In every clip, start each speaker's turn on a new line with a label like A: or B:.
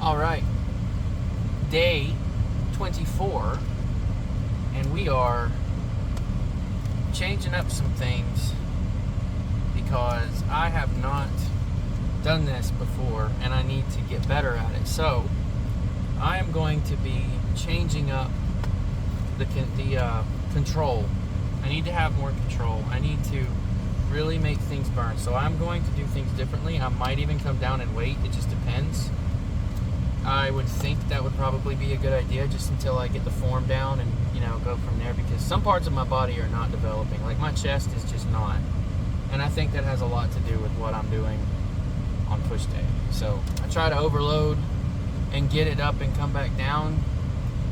A: All right, day 24, and we are changing up some things because I have not done this before and I need to get better at it. So I am going to be changing up the control. I need to have more control. I need to really make things burn. So I'm going to do things differently. I might even come down in weight. It just depends. I would think that would probably be a good idea just until I get the form down and, go from there, because some parts of my body are not developing. Like my chest is just not. And I think that has a lot to do with what I'm doing on push day. So I try to overload and get it up and come back down.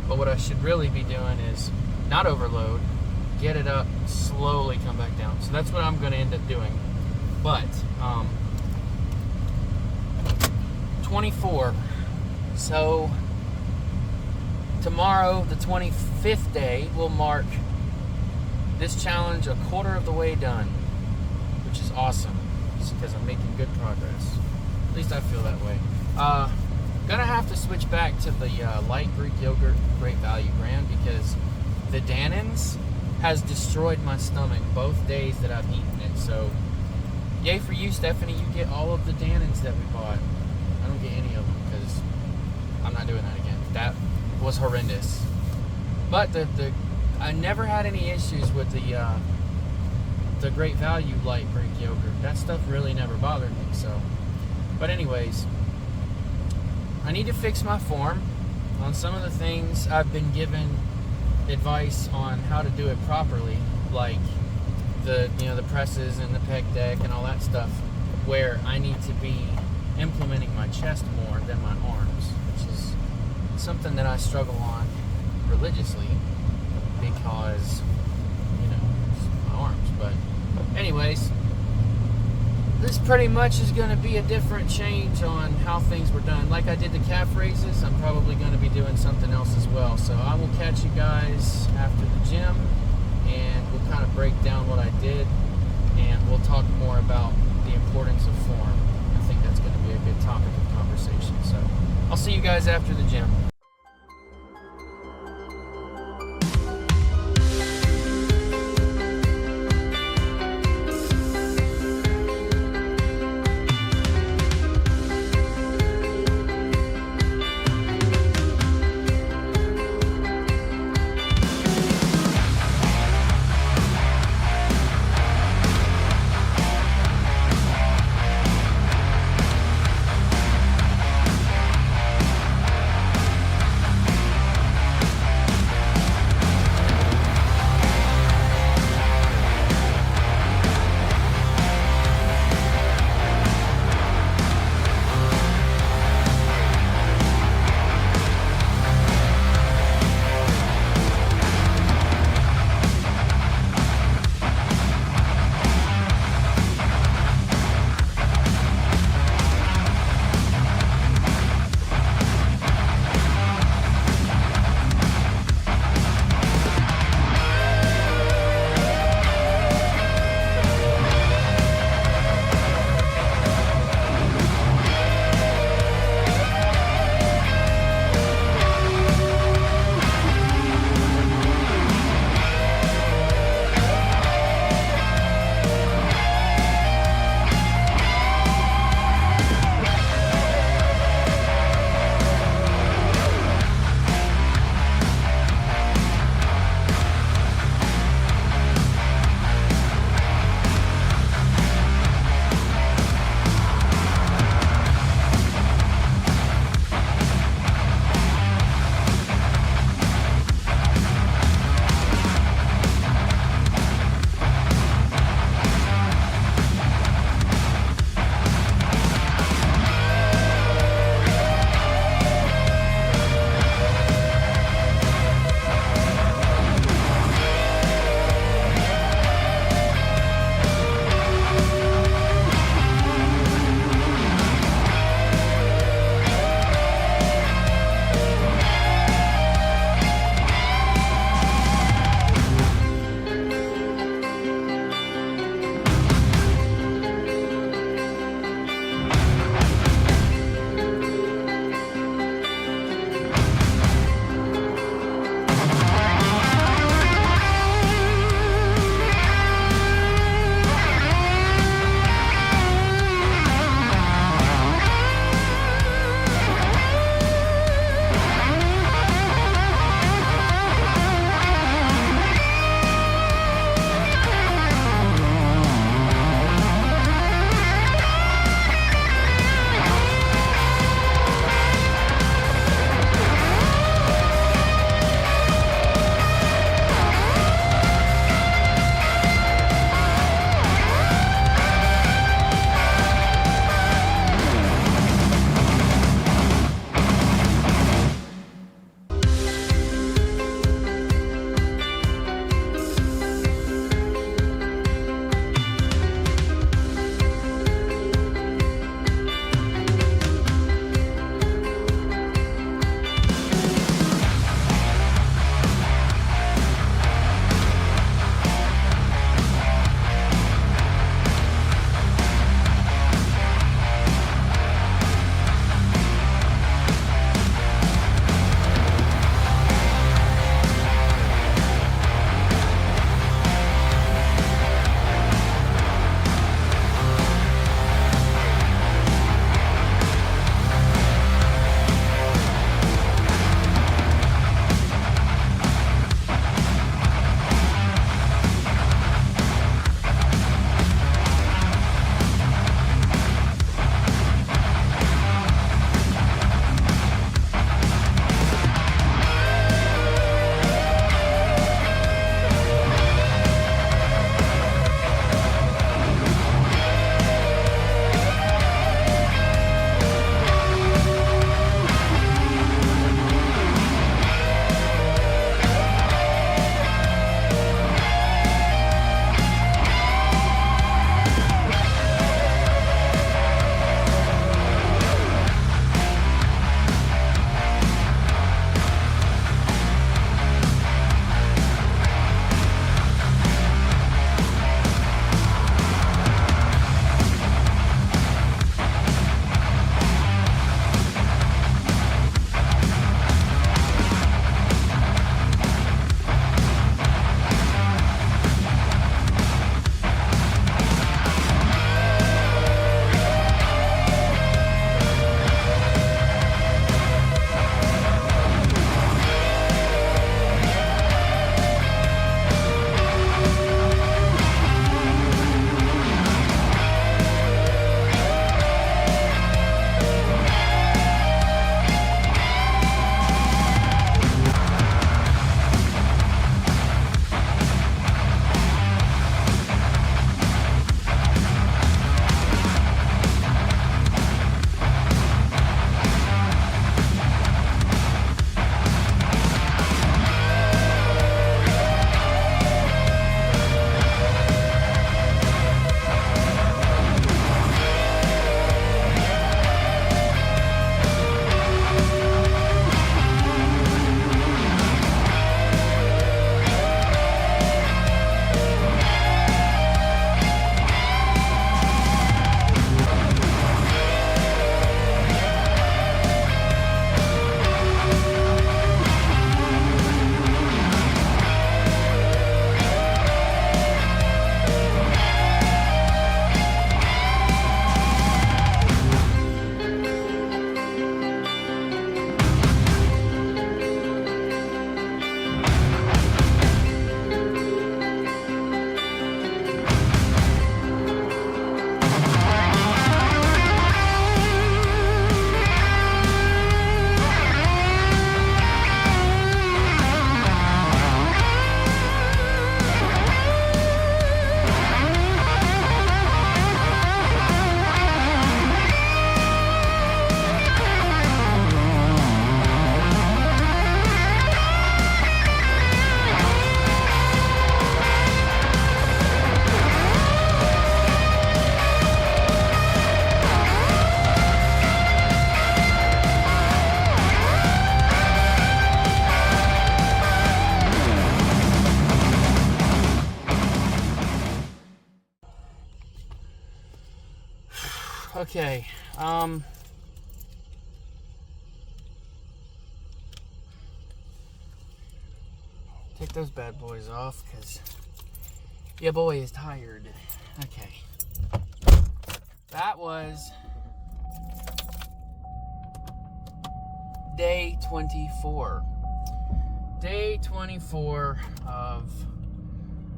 A: But what I should really be doing is not overload, get it up, slowly come back down. So that's what I'm going to end up doing. But 24. So tomorrow, the 25th day, will mark this challenge a quarter of the way done, which is awesome. It's because I'm making good progress. At least I feel that way. Gonna have to switch back to the light Greek yogurt Great Value brand, because the Dannon's has destroyed my stomach both days that I've eaten it. So yay for you, Stephanie. You get all of the Dannon's that we bought. I don't get any of them because I'm not doing that again. That was horrendous. But I never had any issues with the Great Value light Greek yogurt. That stuff really never bothered me. So, but anyways, I need to fix my form on some of the things. I've been given advice on how to do it properly, like the presses and the Pec Deck and all that stuff, where I need to be implementing my chest more than my arms, which is something that I struggle on religiously because it's my arms. But anyways, this pretty much is going to be a different change on how things were done. Like I did the calf raises, I'm probably going to be doing something else as well. So I will catch you guys after the gym, and we'll kind of break down what I did, and we'll talk more about the importance of form. I think that's going to be a good topic of conversation. So I'll see you guys after the gym. Okay, take those bad boys off, because your boy is tired. Okay. That was day 24. Day 24 of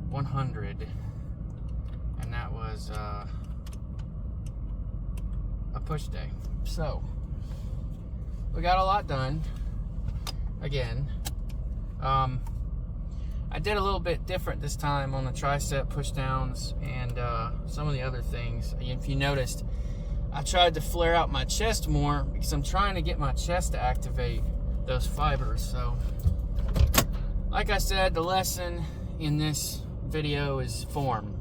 A: 100. And that was a push day. So, we got a lot done. Again. I did a little bit different this time on the tricep pushdowns and some of the other things. If you noticed, I tried to flare out my chest more because I'm trying to get my chest to activate those fibers. So, like I said, the lesson in this video is form.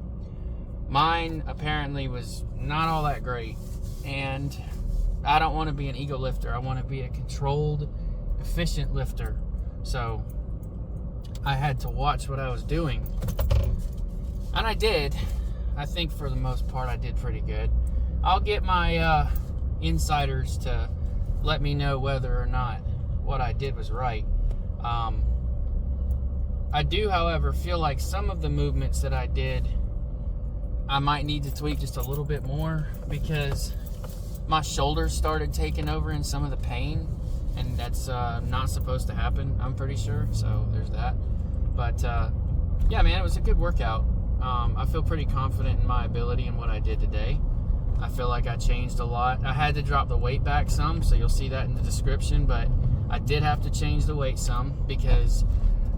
A: Mine apparently was not all that great, and I don't want to be an ego lifter. I want to be a controlled, efficient lifter. So I had to watch what I was doing, and I did. I think for the most part I did pretty good. I'll get my insiders to let me know whether or not what I did was right. I do, however, feel like some of the movements that I did, I might need to tweak just a little bit more, because my shoulders started taking over in some of the pain, and that's not supposed to happen, I'm pretty sure. So there's that. But yeah, man, it was a good workout. I feel pretty confident in my ability and what I did today. I feel like I changed a lot. I had to drop the weight back some, so you'll see that in the description, but I did have to change the weight some because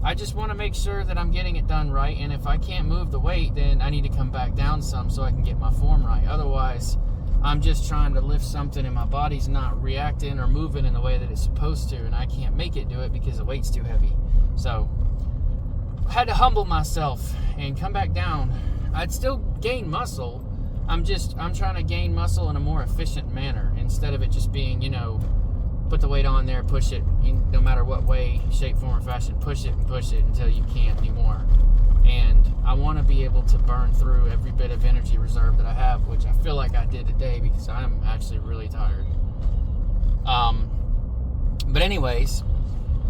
A: I just want to make sure that I'm getting it done right, and if I can't move the weight, then I need to come back down some so I can get my form right. Otherwise, I'm just trying to lift something and my body's not reacting or moving in the way that it's supposed to, and I can't make it do it because the weight's too heavy. So I had to humble myself and come back down. I'd still gain muscle. I'm trying to gain muscle in a more efficient manner, instead of it just being, you know, put the weight on there, push it, no matter what way, shape, form, or fashion, push it until you can't anymore. And I want to be able to burn through every bit of energy reserve that I have, which I feel like I did today because I'm actually really tired. But anyways,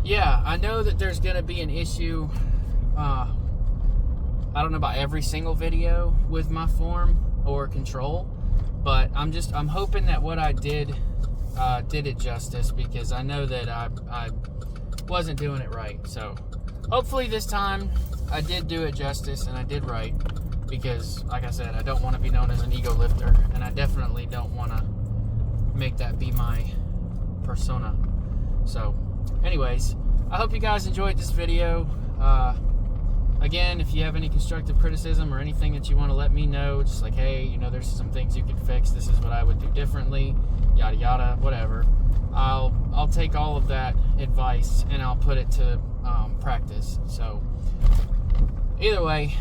A: yeah, I know that there's going to be an issue. I don't know about every single video with my form or control, but I'm hoping that what I did it justice, because I know that I wasn't doing it right. So hopefully this time I did do it justice and I did right, because like I said, I don't want to be known as an ego lifter, and I definitely don't want to make that be my persona. So anyways, I hope you guys enjoyed this video. Again, if you have any constructive criticism or anything that you want to let me know, just like, hey, you know, there's some things you could fix, this is what I would do differently, yada yada, whatever, I'll take all of that advice and I'll put it to practice. So either way,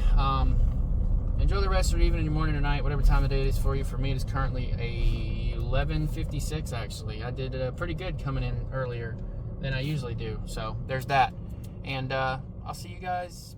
A: enjoy the rest of your evening, your morning, or night, whatever time of day it is for you. For me, it is currently 11:56 actually. I did pretty good coming in earlier than I usually do, so there's that. And I'll see you guys